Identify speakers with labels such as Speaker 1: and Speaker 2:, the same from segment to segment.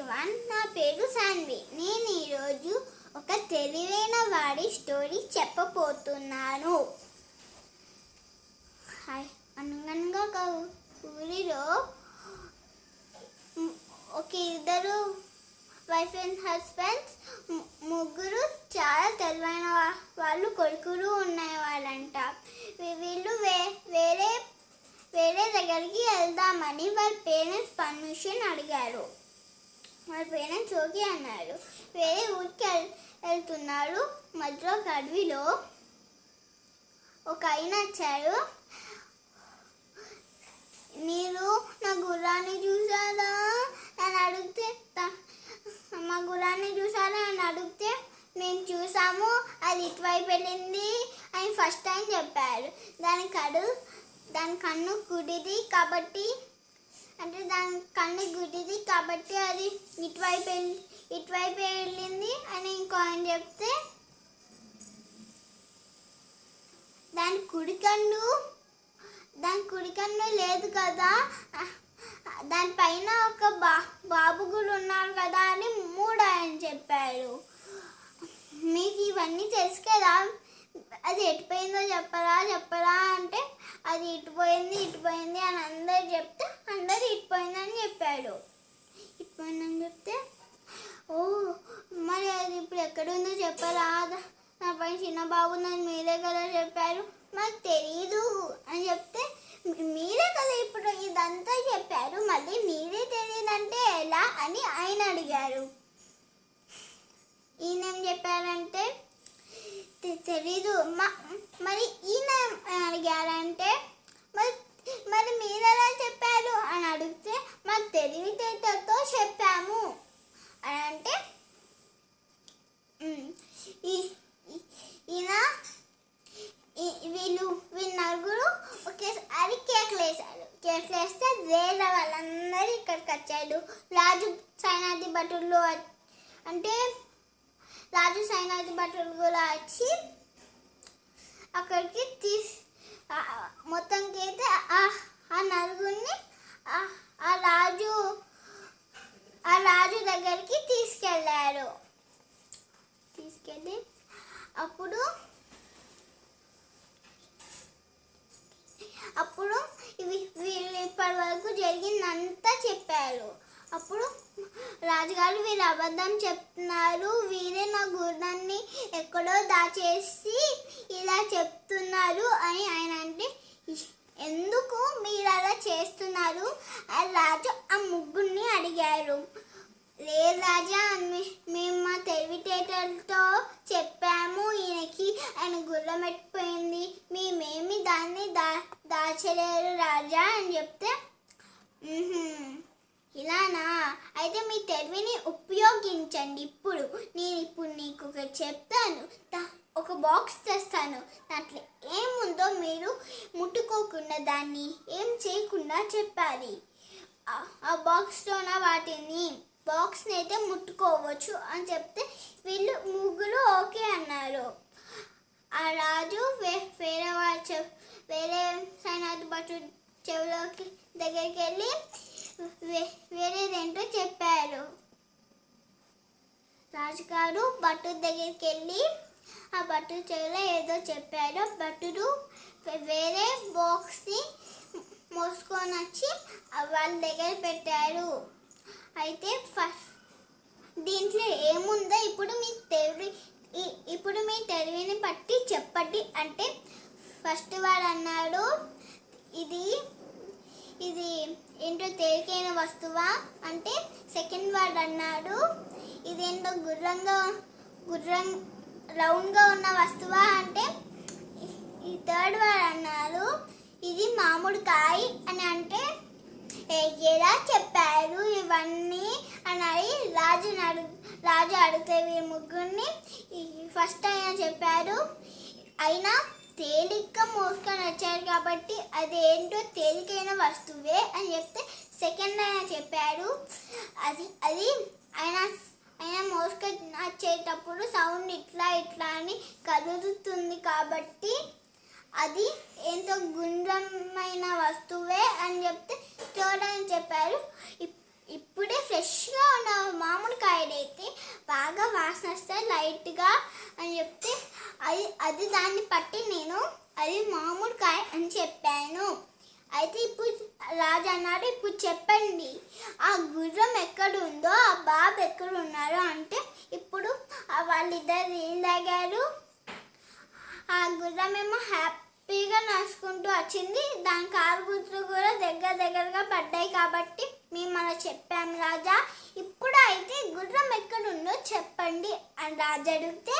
Speaker 1: Everyone, నా పేరు సాన్వి. నేను ఈరోజు ఒక తెలివైన వాడి స్టోరీ చెప్పబోతున్నాను. అనగనగా ఒక ఊరిలో ఒక ఇద్దరు వైఫ్ అండ్ హస్బెండ్స్ ముగ్గురు చాలా తెలివైన వాళ్ళు కొడుకులు ఉన్నవాళ్ళంట. వీళ్ళు వేరే దగ్గరికి వెళ్దామని వాళ్ళ పేరెంట్స్ పర్మిషన్ అడిగారు. వాళ్ళ పేరెంట్స్ ఓకే అన్నారు. వేరే ఊరికి వెళ్తున్నారు. మధ్యలో ఒక అడవిలో ఒక ఆయన వచ్చారు. మీరు నా గుర్రాన్ని చూసారా అని అడిగితే, మా గుర్రాన్ని చూసారా అని అడిగితే, మేము చూసాము, అది ఇటువైపు వెళ్ళింది అని ఫస్ట్ టైం చెప్పారు. దాని కన్ను గుడ్డిది కాబట్టి, అది ఇటువైపు వెళ్ళింది అని ఇంకో ఆయన చెప్తే, దాని కుడి కన్ను లేదు కదా, దానిపైన ఒక బాబుగులు ఉన్నారు కదా అని మూడు ఆయన చెప్పారు. మీకు ఇవన్నీ తెలుసు కదా, అది ఎటుపోయిందో చెప్పరా అంటే, అది ఇటుపోయింది అని అందరు చెప్తే, అందరు ఇటుపోయిందని చెప్పాడు. ఇటుపోయిందని చెప్తే, ఓ మరి అది ఇప్పుడు ఎక్కడుందో చెప్పరా, నా పైన చిన్న బాబు నన్ను మీరే కదా చెప్పారు, మాకు తెలీదు అని చెప్తే, మీరే కదా ఇప్పుడు ఇదంతా చెప్పారు, మళ్ళీ మీరే తెలియదంటే ఎలా అని ఆయన అడిగారు. ఈయనేం చెప్పారంటే, తెలీదు. మరి ఈయన అడిగారంటే, మరి మీరెలా చెప్పారు అని అడిగితే, మాకు తెలివితేటతో చెప్పాము అని అంటే, వీళ్ళు నలుగురు ఒకేసారి కేకలేస్తే వేరే వాళ్ళందరూ ఇక్కడికి వచ్చాడు. రాజు సైనాధి భటులు కూడా వచ్చి అక్కడికి మొత్తంకి అయితే ఆ నలుగురిని ఆ రాజు దగ్గరికి తీసుకెళ్ళి అప్పుడు వీళ్ళు ఇప్పటి వరకు జరిగిందంతా చెప్పారు. అప్పుడు రాజుగారు వీళ్ళు అబద్ధం చెప్తున్నారు, వీరే నా గుర్రాన్ని ఎక్కడో దాచేసి ఇలా చెప్తున్నారు అని ఆయన అంటే, ఎందుకు మీరు అలా చేస్తున్నారు అని రాజు ఆ ముగ్గురిని అడిగారు. లేదు రాజా, మేము మా తెలివితేటలతో చెప్పాము ఈయనకి, ఆయన గుర్రం పెట్టిపోయింది, మేమేమి దాన్ని దాచలేరు రాజా అని చెప్తే, ఇలానా, అయితే మీ తెలివిని ఉపయోగించండి. నేను నీకు ఒకటి చెప్తాను, ఒక బాక్స్ తెస్తాను, దాంట్లో ఏముందో మీరు ముట్టుకోకుండా, దాన్ని ఏం చేయకుండా చెప్పాలి. ఆ బాక్స్లో ఉన్న బాక్స్ని అయితే ముట్టుకోవచ్చు అని చెప్తే, వీళ్ళు ముగ్గురు ఓకే అన్నారు. ఆ రాజు వేరే సైనాధి భటుడు చెవులోకి దగ్గరికి వెళ్ళి వేరేదేంటో చెప్పారు. రాజుగారు భటుడు దగ్గరికి వెళ్ళి ఆ భటుడు చెవిలో ఏదో చెప్పారు. భటుడు వేరే బాక్స్ని మోసుకొని వచ్చి వాళ్ళ దగ్గర పెట్టారు. అయితే దీంట్లో ఏముందో ఇప్పుడు మీ తెలివిని బట్టి చెప్పండి అంటే, ఫస్ట్ వాడు అన్నాడు, ఇది ఏంటో తేలికైన వస్తువా అంటే, సెకండ్ వాడు అన్నాడు, ఇదేంటో గుర్రం రౌండ్గా ఉన్న వస్తువా అంటే, ఈ థర్డ్ వాడు అన్నారు, ఇది మామిడికాయ అని అంటే, ఎలా చెప్పారు ఇవన్నీ అని రాజు అడిగితే, వీరి ముగ్గురిని ఫస్ట్ ఆయన చెప్పారు, అయినా తేలిగ్గా మోసుకొని వచ్చారు కాబట్టి అదేంటో తేలికైన వస్తువే అని చెప్తే, సెకండ్ ఆయన చెప్పారు, అది ఆయన మోసుకొని వచ్చేటప్పుడు సౌండ్ ఇట్లా అని కదులుతుంది కాబట్టి అది ఎంతో గుండ్రమైన వస్తువే అని చెప్తే, థర్డ్ అని చెప్పారు, ఇప్పుడే ఫ్రెష్గా ఉన్న బాగా వాసన వస్తే లైట్గా అని చెప్తే అది దాన్ని పట్టి నేను అది మామిడికాయ అని చెప్పాను. అయితే ఇప్పుడు రాజు అన్నాడు, ఇప్పుడు చెప్పండి ఆ గుర్రం ఎక్కడుందో ఆ బాబు ఎక్కడున్నారో అంటే ఇప్పుడు వాళ్ళిద్దరు నీళ్ళు తాగారు. ఆ గుర్రం ఏమో హ్యాపీగా నడుచుకుంటూ వచ్చింది. దాని కారు గుర్తులు కూడా దగ్గరగా పడ్డాయి కాబట్టి మేము అలా చెప్పాము రాజా. ఇప్పుడు అయితే గుర్రం ఎక్కడుందో చెప్పండి అని రాజు అడిగితే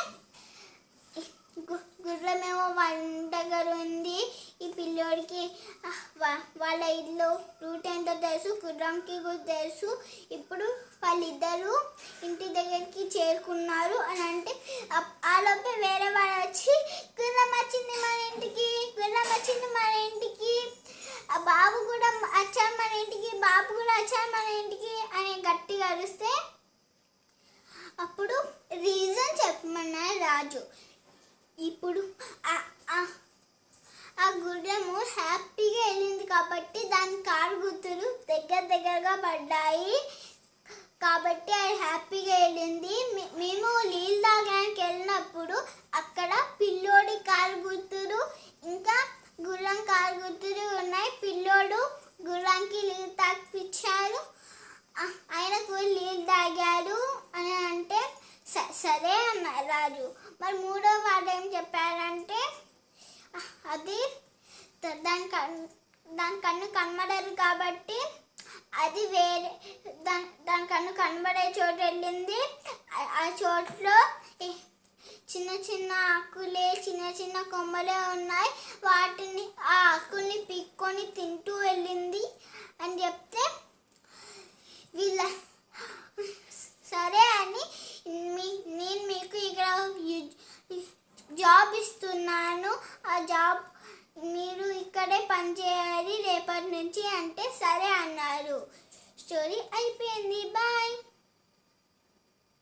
Speaker 1: గుర్రమేమో వాళ్ళ దగ్గర ఉంది. ఈ పిల్లోడికి వాళ్ళ ఇల్లు రూట్ ఏంటో తెలుసు, గుర్రంకి కూడా తెలుసు. ఇప్పుడు వాళ్ళిద్దరూ ఇంటి దగ్గరికి చేరుకున్నారు అని అంటే ఆలోపే వేరే వాళ్ళు వచ్చి గుర్రం వచ్చింది మన ఇంటికి, గుర్రం వచ్చింది మన ఇంటికి, ఆ బాబు కూడా వచ్చారు మన ఇంటికి, బాబు కూడా వచ్చారు మన ఇంటికి అని గట్టిగా అరిస్తే అప్పుడు రీజన్ చెప్పమన్నారు రాజు. ఇప్పుడు ఆ గుర్రము హ్యాపీగా వెళ్ళింది కాబట్టి దాని కారు గుర్తులు దగ్గరగా పడ్డాయి కాబట్టి అది హ్యాపీగా వెళ్ళింది. మేము నీళ్ళు తాగడానికి వెళ్ళినప్పుడు అక్కడ పిల్లోడి కారు గుర్తులు ఇంకా గుర్రం కారు గుర్తులు ఉన్నాయి. పిల్లోడు గుర్రానికి నీళ్ళు తాగిపించారు, ఆయనకు నీళ్ళు తాగాడు అని అంటే సరే అన్నారు రాజు. మరి మూడో వాడు ఏం చెప్పారంటే అది దాని కన్ను కనబడదు కాబట్టి అది వేరే దాని కన్ను కనబడే చోటు వెళ్ళింది. ఆ చోట్లో చిన్న ఆకులే చిన్న కొమ్మలే ఉన్నాయి. వాటిని ఆ ఆకుల్ని పిక్కొని తింటూ వెళ్ళింది అని చెప్తే వీళ్ళ సరే అని నేను మీకు ఇక్కడ జాబ్ ఇస్తున్నాను, ఆ జాబ్ మీరు ఇక్కడే పనిచేయాలి రేపటి నుంచి అంటే సరే అన్నారు. స్టోరీ అయిపోయింది. బాయ్.